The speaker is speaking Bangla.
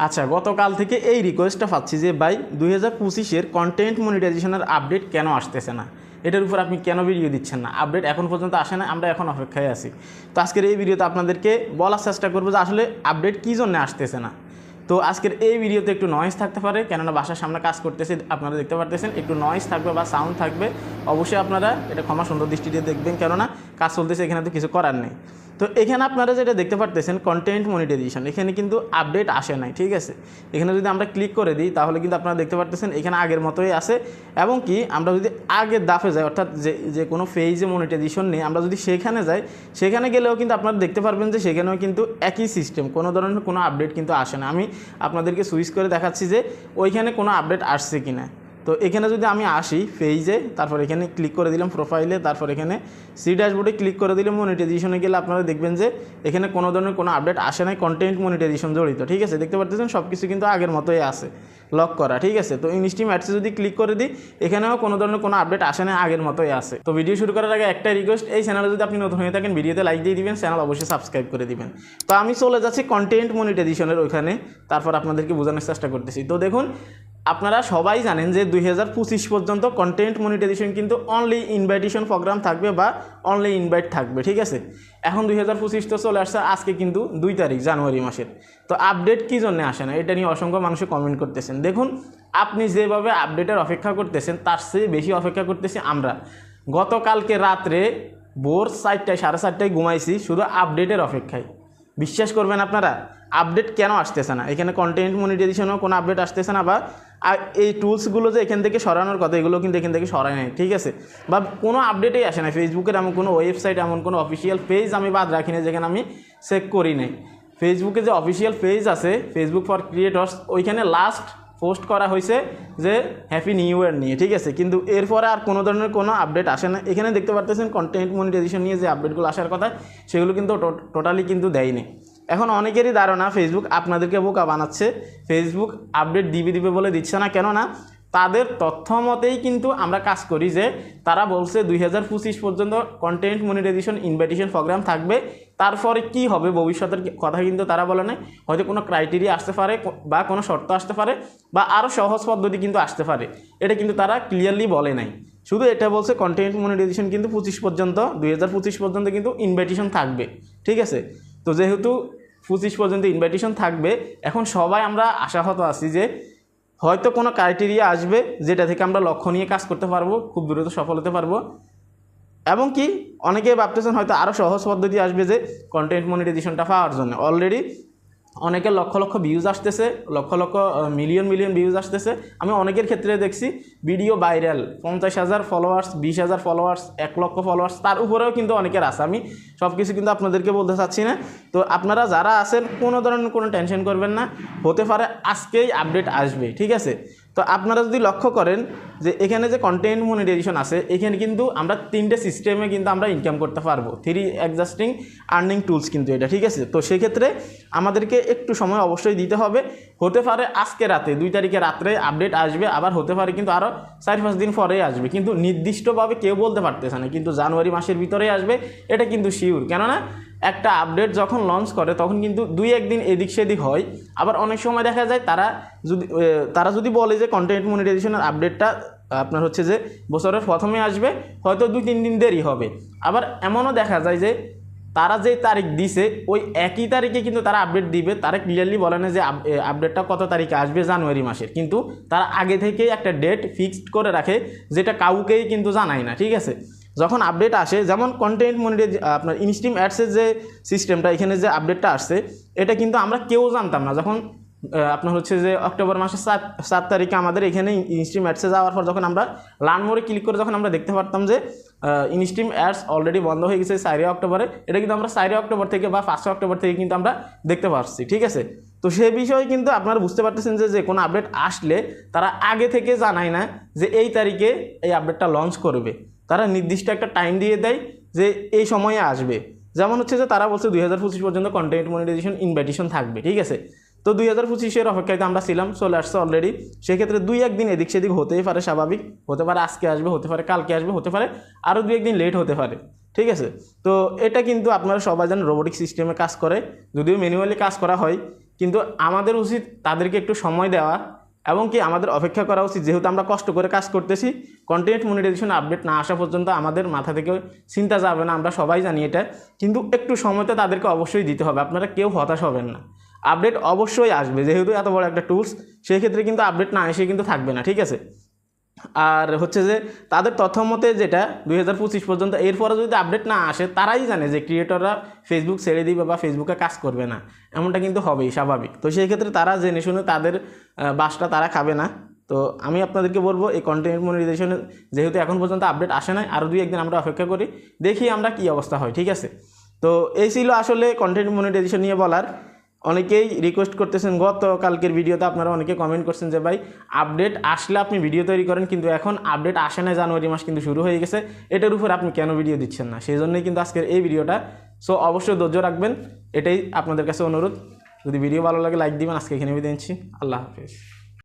আচ্ছা, গতকাল থেকে এই রিকোয়েস্টটা পাচ্ছি যে ভাই 2025-এর কন্টেন্ট মনিটাইজেশনের আপডেট কেন আসতেছে না, এটার উপর আপনি কেন ভিডিও দিচ্ছেন না, আপডেট এখন পর্যন্ত আসে না, আমরা এখন অপেক্ষায় আছি। তো আজকের এই ভিডিওতে আপনাদেরকে বলার চেষ্টা করবো যে আসলে আপডেট কী জন্য আসতেছে না। তো আজকের এই ভিডিওতে একটু নয়েজ থাকতে পারে, কেননা বাসার সামনে কাজ করতেছে, আপনারা দেখতে পারতেছেন একটু নয়েজ থাকবে বা সাউন্ড থাকবে। অবশ্যই আপনারা এটা ক্ষমা সুন্দর দৃষ্টিতে দেখবেন, কেননা কাজ চলতেছে, এখানে তো কিছু করার নেই। তো এখানে আপনারা যেটা দেখতে পারতেছেন কন্টেন্ট মনিটাইজেশন, এখানে কিন্তু আপডেট আসে নাই, ঠিক আছে। এখানে যদি আমরা ক্লিক করে দিই তাহলে কিন্তু আপনারা দেখতে পারতেছেন এখানে আগের মতোই আছে। এবং কি আমরা যদি আগের দাফে যাই, অর্থাৎ যে কোনো পেজে মনিটাইজেশন নেই, আমরা যদি সেখানে যাই, সেখানে গেলেও কিন্তু আপনারা দেখতে পারবেন যে সেখানেও কিন্তু একই সিস্টেম, কোনো ধরনের কোনো আপডেট কিন্তু আসে না। আমি আপনাদেরকে সুইচ করে দেখাচ্ছি যে ওইখানে কোনো আপডেট আসছে কিনা। তো এখানে যদি আমি আসি পেজে, তারপর এখানে ক্লিক করে দিলাম প্রোফাইলে, তারপর এখানে সি ড্যাশবোর্ডে ক্লিক করে দিলাম, মনিটাইজেশনে গেলে আপনারা দেখবেন যে এখানে কোনো ধরনের কোনো আপডেট আসে নাই, কন্টেন্ট মনিটাইজেশন জড়িত, ঠিক আছে। দেখতে পাচ্ছেন সব কিছু কিন্তু আগের মতোই আছে, লক করা, ঠিক আছে। তো ইনস্টিম অ্যাডসে যদি ক্লিক করে দিই, এখানেও কোনো ধরনের কোনো আপডেট আসে না, আগের মতোই আছে। তো ভিডিও শুরু করার আগে একটাই রিকোয়েস্ট, এই চ্যানেলে যদি আপনি নতুন হয়ে থাকেন ভিডিওতে লাইক দিয়ে দিবেন, চ্যানেল অবশ্যই সাবস্ক্রাইব করে দিবেন। তো আমি চলে যাচ্ছি কন্টেন্ট মনিটাইজেশনের ওইখানে, তারপর আপনাদেরকে বোঝানোর চেষ্টা করতেছি। তো দেখুন, আপনারা সবাই জানেন যে 2025 পর্যন্ত কন্টেন্ট মনিটাইজেশন কিন্তু অনলি ইনভাইটেশন প্রোগ্রাম থাকবে বা অনলি ইনভাইট থাকবে, ঠিক আছে। এখন 2025 তো চলে আসছে, আজকে কিন্তু 2 তারিখ জানুয়ারি মাসের। তো আপডেট কী জন্য আসে না, এটা নিয়ে অসংখ্য মানুষে কমেন্ট করতেছেন। দেখুন, আপনি যেভাবে আপডেটের অপেক্ষা করতেছেন তার চেয়ে বেশি অপেক্ষা করতেছি আমরা। গতকালকে রাত্রে ভোর 4টায় 4:30টায় ঘুমাইছি শুধু আপডেটের অপেক্ষায়। বিশ্বাস করবেন আপনারা, আপডেট কেন আসতেছে না, এখানে কন্টেন্ট মনিটাইজেশনেও কোনো আপডেট আসতেছে না, বা এই টুলসগুলো যে এখান থেকে সরানোর কথা, এগুলো কিন্তু এখান থেকে সরায় নাই, ঠিক আছে। বা কোনো আপডেটেই আসে না, ফেসবুকের এমন কোনো ওয়েবসাইট, এমন কোনো অফিসিয়াল পেজ আমি বাদ রাখি না যেখানে আমি চেক করি নাই। ফেসবুকে যে অফিসিয়াল পেজ আছে, ফেসবুক ফর ক্রিয়েটর্স, ওইখানে লাস্ট পোস্ট করা হয়েছে যে হ্যাপি নিউ ইয়ার নিয়ে, ঠিক আছে। কিন্তু এরপরে আর কোনো ধরনের কোনো আপডেট আসে না। এখানে দেখতে পারতেছেন কন্টেন্ট মনিটাইজেশন নিয়ে যে আপডেটগুলো আসার কথা, সেগুলো কিন্তু টোটালি কিন্তু দেয়নি। এখন অনেকেরই ধারণা ফেসবুক আপনাদেরকে বোকা বানাচ্ছে, ফেসবুক আপডেট দিবে বলে দিচ্ছে না, কেননা তাদের তথ্য মতেই কিন্তু আমরা কাজ করি যে তারা বলছে 2025 পর্যন্ত কন্টেন্ট মনিটাইজেশন ইনভাইটেশন প্রোগ্রাম থাকবে, তারপরে কি হবে ভবিষ্যতের কথা কিন্তু তারা বলে না। হয়তো কোনো ক্রাইটেরিয়া আসতে পারে বা কোনো শর্ত আসতে পারে বা আরও সহজ পদ্ধতি কিন্তু আসতে পারে, এটা কিন্তু তারা ক্লিয়ারলি বলে নাই। শুধু এটা বলছে কন্টেন্ট মনিটাইজেশন কিন্তু 2025 পর্যন্ত কিন্তু ইনভাইটেশন থাকবে, ঠিক আছে। তো যেহেতু 25 পর্যন্ত ইনভাইটেশন থাকবে, এখন সবাই আমরা আশাহত আছি যে হয়তো কোনো ক্রাইটেরিয়া আসবে যেটা থেকে আমরা লক্ষ্য নিয়ে কাজ করতে পারবো, খুব দ্রুত সফল হতে পারবো। এবং কি অনেকে ভাবতেছেন হয়তো আরও সহজ পদ্ধতি আসবে যে কন্টেন্ট মনিটাইজেশনটা পাওয়ার জন্য। অলরেডি অনেকের লক্ষ লক্ষ ভিউজ আসতেছে, লক্ষ লক্ষ মিলিয়ন ভিউজ আসতেছে। আমি অনেকের ক্ষেত্রে দেখছি ভিডিও ভাইরাল, 50,000 ফলোয়ার্স, 20,000 ফলোয়ার্স, 1 লক্ষ ফলোয়ার্স, তার উপরেও কিন্তু অনেকের আছে। আমি সব কিছু কিন্তু আপনাদেরকে বলতে চাচ্ছি না। তো আপনারা যারা আছেন কোনো ধরনের কোনো টেনশন করবেন না, হতে পারে আজকেই আপডেট আসবে, ঠিক আছে। তো আপনারা যদি লক্ষ্য করেন যে এখানে যে কন্টেন্ট মনিটাইজেশন আছে, এখানে কিন্তু আমরা 3টে সিস্টেমে কিন্তু আমরা ইনকাম করতে পারবো, 3 এক্সাস্টিং আর্নিং টুলস কিন্তু এটা, ঠিক আছে। তো সেক্ষেত্রে আমাদেরকে একটু সময় অবশ্যই দিতে হবে। হতে পারে আজকে রাতে 2 তারিখে রাত্রে আপডেট আসবে, আবার হতে পারে কিন্তু আরও 4-5 দিন পরেই আসবে, কিন্তু নির্দিষ্টভাবে কেউ বলতে পারতেছে না। কিন্তু জানুয়ারি মাসের ভিতরেই আসবে এটা কিন্তু শিওর, কেননা একটা আপডেট যখন লঞ্চ করে তখন কিন্তু 2-1 দিন এদিক সেদিক হয়। আবার অনেক সময় দেখা যায় তারা যদি বলে যে কন্টেন্ট মনিটাইজেশনের আপডেটটা আপনার হচ্ছে যে বছরের প্রথমে আসবে, হয়তো 2-3 দিন দেরি হবে। আবার এমনও দেখা যায় যে তারা যে তারিখ দিছে ওই একই তারিখে কিন্তু তারা আপডেট দিবে, তারা ক্লিয়ারলি বলে না যে আপডেটটা কত তারিখে আসবে জানুয়ারি মাসের, কিন্তু তারা আগে থেকেই একটা ডেট ফিক্সড করে রাখে, যেটা কাউকেই কিন্তু জানায় না, ঠিক আছে। যখন আপডেট আসে, যেমন কন্টেন্ট আপনার ইনস্টিম অ্যাডসের যে সিস্টেমটা, এখানে যে আপডেটটা আসছে, এটা কিন্তু আমরা কেউ জানতাম না। যখন আপনার হচ্ছে যে অক্টোবর মাসের 7 তারিখে আমাদের এখানে ইনস্টিম অ্যাডসে যাওয়ার পর যখন আমরা লার্ন মোরে ক্লিক করে যখন আমরা দেখতে পারতাম যে ইনস্টিম অ্যাডস অলরেডি বন্ধ হয়ে গেছে 4 অক্টোবরে, এটা কিন্তু আমরা 4 অক্টোবর থেকে বা 5 অক্টোবর থেকে কিন্তু আমরা দেখতে পাচ্ছি, ঠিক আছে। তো সেই বিষয়ে কিন্তু আপনারা বুঝতে পারতেছেন যে কোনো আপডেট আসলে তারা আগে থেকে জানায় না যে এই তারিখে এই আপডেটটা লঞ্চ করবে, তারা নির্দিষ্ট একটা টাইম দিয়ে দেয় যে এই সময়ে আসবে। যেমন হচ্ছে যে তারা বলছে 2025 পর্যন্ত কন্টেন্ট মনিটাইজেশন ইনভাইটেশন থাকবে, ঠিক আছে। তো 2025-এর অপেক্ষায় আমরা ছিলাম, চলে আসছে অলরেডি। সেক্ষেত্রে 2-1 দিন এদিক সেদিক হতেই পারে, স্বাভাবিক। হতে পারে আজকে আসবে, হতে পারে কালকে আসবে, হতে পারে আরও 2-1 দিন লেট হতে পারে, ঠিক আছে। তো এটা কিন্তু আপনারা সবাই জানেন রোবোটিক সিস্টেমে কাজ করে, যদিও ম্যানুয়ালি কাজ করা হয়, কিন্তু আমাদের উচিত তাদেরকে একটু সময় দেওয়া এবং কি আমাদের অপেক্ষা করা উচিত, যেহেতু আমরা কষ্ট করে কাজ করতেছি। কন্টেন্ট মনিটাইজেশন আপডেট না আসা পর্যন্ত আমাদের মাথা থেকে চিন্তা যাবে না, আমরা সবাই জানি এটা, কিন্তু একটু সময় তো তাদেরকে অবশ্যই দিতে হবে। আপনারা কেউ হতাশ হবেন না, আপডেট অবশ্যই আসবে, যেহেতু এত বড় একটা টুলস, সেই ক্ষেত্রে কিন্তু আপডেট না এসে কিন্তু থাকবে না, ঠিক আছে। আর হচ্ছে যে তাদের তথ্য মতে যেটা 2025 পর্যন্ত, এরপরে যদি আপডেট না আসে তারাই জানে যে ক্রিয়েটররা ফেসবুক ছেড়ে দিবে বা ফেসবুকে কাজ করবে না, এমনটা কিন্তু হবেই স্বাভাবিক। তো সেই ক্ষেত্রে তারা জেনে শুনে তাদের বাসটা তারা খাবে না। তো আমি আপনাদেরকে বলবো এই কন্টেন্ট মনিটাইজেশনে যেহেতু এখন পর্যন্ত আপডেট আসে নাই, আরও 2-1 দিন আমরা অপেক্ষা করি, দেখি আমরা কি অবস্থা হয়, ঠিক আছে। তো এই ছিল আসলে কন্টেন্ট মনিটাইজেশন নিয়ে বলার। অনেকেই রিকোয়েস্ট করতেছেন, গতকালকের ভিডিওতে আপনারা অনেকে কমেন্ট করছেন যে ভাই আপডেট আসলে আপনি ভিডিও তৈরি করেন, কিন্তু এখন আপডেট আসে না, জানুয়ারি মাস কিন্তু শুরু হয়ে গেছে, এটার উপর আপনি কেন ভিডিও দিচ্ছেন না। সেই জন্যই কিন্তু আজকের এই ভিডিওটা। সো অবশ্যই ধৈর্য রাখবেন, এটাই আপনাদের কাছে অনুরোধ। যদি ভিডিও ভালো লাগে লাইক দিবেন। আজকে এখানে বিদায় নিচ্ছি, আল্লাহ হাফেজ।